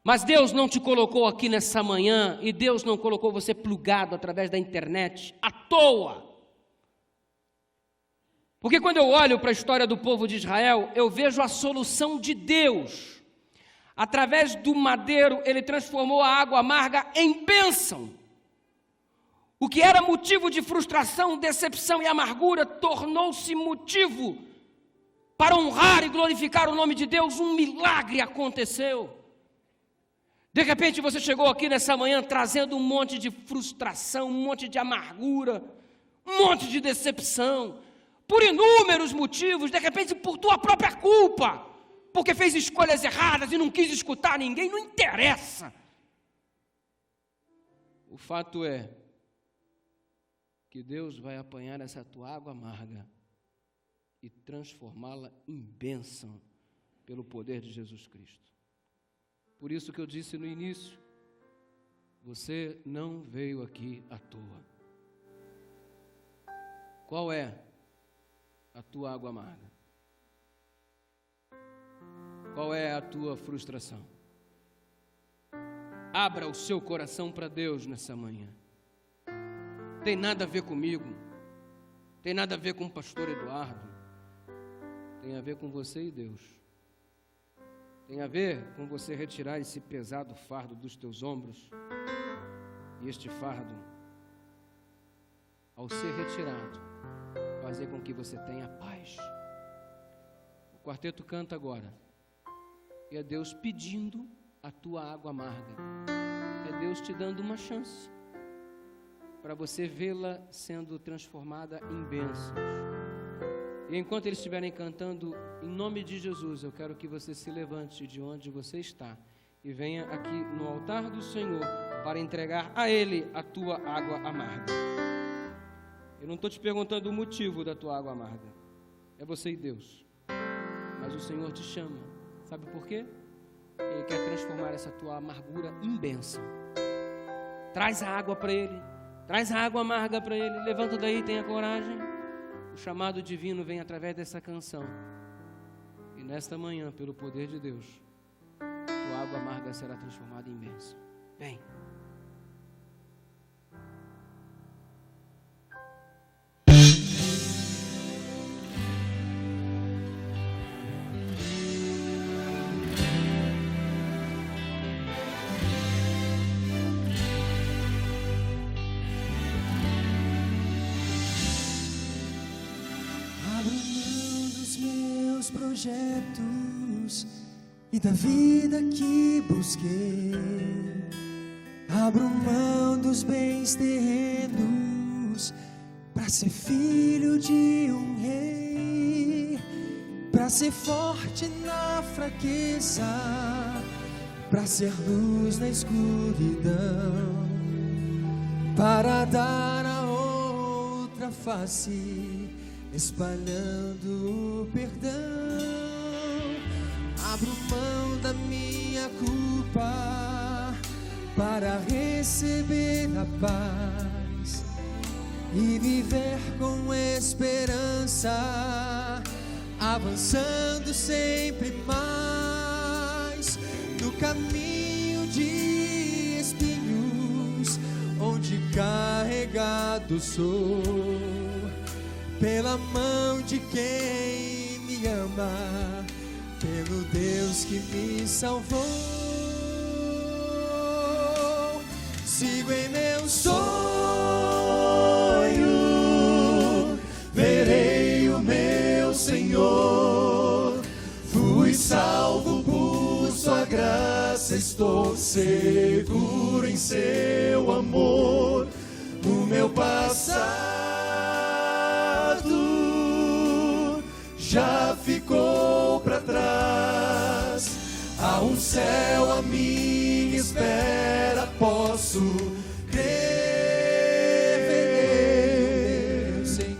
Mas Deus não te colocou aqui nessa manhã e Deus não colocou você plugado através da internet à toa. Porque quando eu olho para a história do povo de Israel, eu vejo a solução de Deus. Através do madeiro, ele transformou a água amarga em bênção. O que era motivo de frustração, decepção e amargura, tornou-se motivo para honrar e glorificar o nome de Deus. Um milagre aconteceu. De repente você chegou aqui nessa manhã trazendo um monte de frustração, um monte de amargura, um monte de decepção, por inúmeros motivos, de repente por tua própria culpa, porque fez escolhas erradas e não quis escutar ninguém, não interessa. O fato é que Deus vai apanhar essa tua água amarga e transformá-la em bênção pelo poder de Jesus Cristo. Por isso que eu disse no início, você não veio aqui à toa. Qual é a tua água amarga? Qual é a tua frustração? Abra o seu coração para Deus nessa manhã. Tem nada a ver comigo, tem nada a ver com o pastor Eduardo, tem a ver com você e Deus. Tem a ver com você retirar esse pesado fardo dos teus ombros. E este fardo, ao ser retirado, fazer com que você tenha paz. O quarteto canta agora. E é Deus pedindo a tua água amarga. É Deus te dando uma chance para você vê-la sendo transformada em bênçãos. E enquanto eles estiverem cantando, em nome de Jesus, eu quero que você se levante de onde você está e venha aqui no altar do Senhor para entregar a Ele a tua água amarga. Eu não estou te perguntando o motivo da tua água amarga. É você e Deus. Mas o Senhor te chama. Sabe por quê? Ele quer transformar essa tua amargura em bênção. Traz a água para Ele. Traz a água amarga para Ele. Levanta daí, tenha coragem. O chamado divino vem através dessa canção. E nesta manhã, pelo poder de Deus, tua água amarga será transformada em bênção. Vem. Projetos e da vida que busquei, abro mão dos bens terrenos para ser filho de um rei, para ser forte na fraqueza, para ser luz na escuridão, para dar a outra face, espalhando o perdão. Abro mão da minha culpa para receber a paz e viver com esperança, avançando sempre mais no caminho de espinhos, onde carregado sou pela mão de quem me ama, pelo Deus que me salvou. Sigo em meu sonho, verei o meu Senhor. Fui salvo por sua graça, estou seguro em seu amor. O meu meu passado já ficou para trás. Há um céu à minha espera, posso crer, Senhor.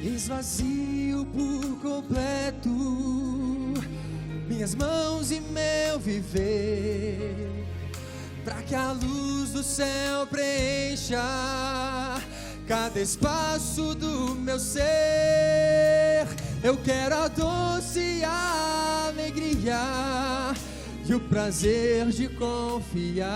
Esvazio por completo minhas mãos e meu viver, para que a luz do céu preencha cada espaço do meu ser. Eu quero a doce alegria e o prazer de confiar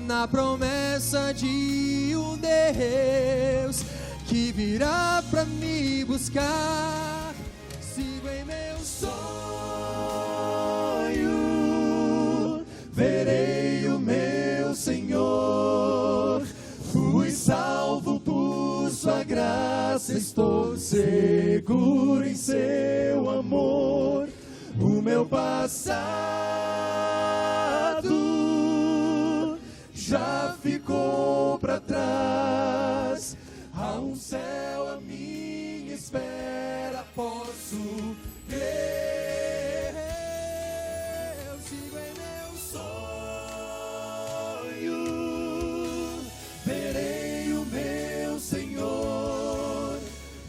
na promessa de um Deus que virá pra me buscar. Sigo em meu sonho, verei o meu Senhor. Fui salvo por sua graça, estou seguro em seu amor. O meu passado já ficou pra trás. Há um céu à minha espera, posso crer. Eu sigo em meu sonho, verei o meu Senhor.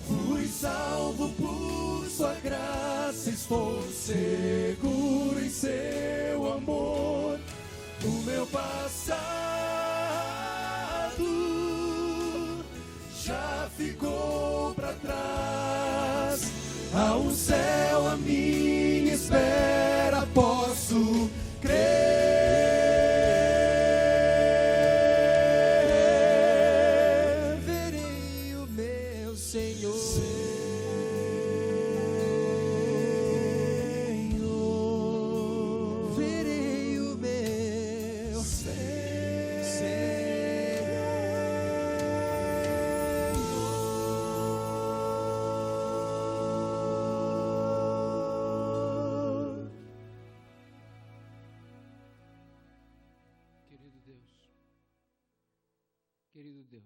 Fui salvo por sua graça, estou seguro em seu amor. O meu passado já ficou pra trás. Há um céu à minha espera, posso crer. Verei o meu Senhor. Verei o meu Senhor. Querido Deus,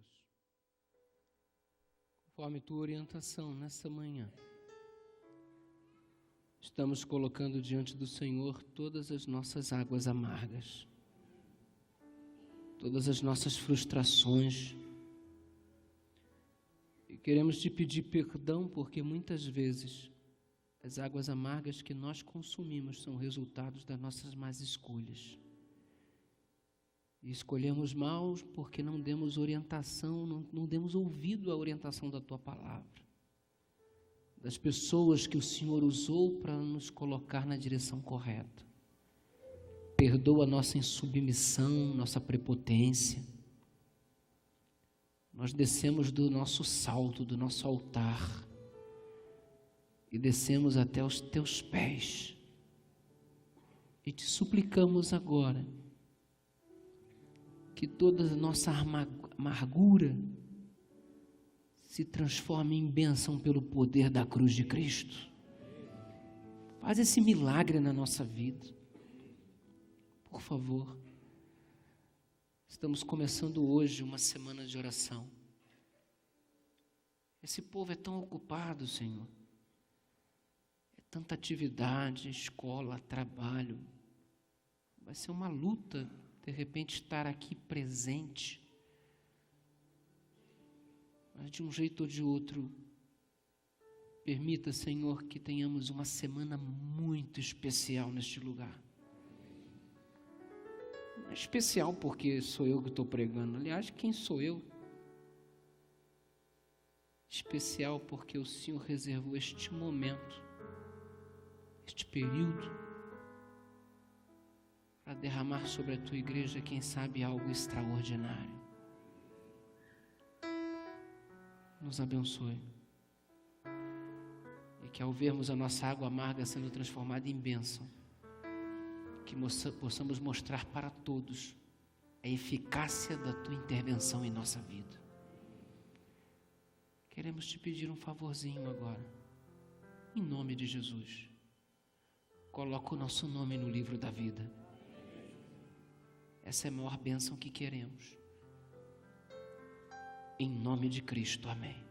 conforme tua orientação nessa manhã, estamos colocando diante do Senhor todas as nossas águas amargas, todas as nossas frustrações, e queremos te pedir perdão porque muitas vezes as águas amargas que nós consumimos são resultados das nossas más escolhas. E escolhemos mal porque não demos orientação, não demos ouvido à orientação da Tua Palavra, das pessoas que o Senhor usou para nos colocar na direção correta. Perdoa a nossa insubmissão, nossa prepotência. Nós descemos do nosso salto, do nosso altar, e descemos até os Teus pés, e te suplicamos agora, que toda a nossa amargura se transforme em bênção pelo poder da cruz de Cristo. Faz esse milagre na nossa vida, por favor. Estamos começando hoje uma semana de oração. Esse povo é tão ocupado, Senhor. É tanta atividade, escola, trabalho. Vai ser uma luta de repente estar aqui presente, mas de um jeito ou de outro, permita, Senhor, que tenhamos uma semana muito especial neste lugar. Não é especial porque sou eu que estou pregando, aliás, quem sou eu? Especial porque o Senhor reservou este momento, este período, para derramar sobre a Tua igreja, quem sabe, algo extraordinário. Nos abençoe. E que ao vermos a nossa água amarga sendo transformada em bênção, que possamos mostrar para todos a eficácia da tua intervenção em nossa vida. Queremos te pedir um favorzinho agora, em nome de Jesus. Coloca o nosso nome no livro da vida. Essa é a maior bênção que queremos. Em nome de Cristo, amém.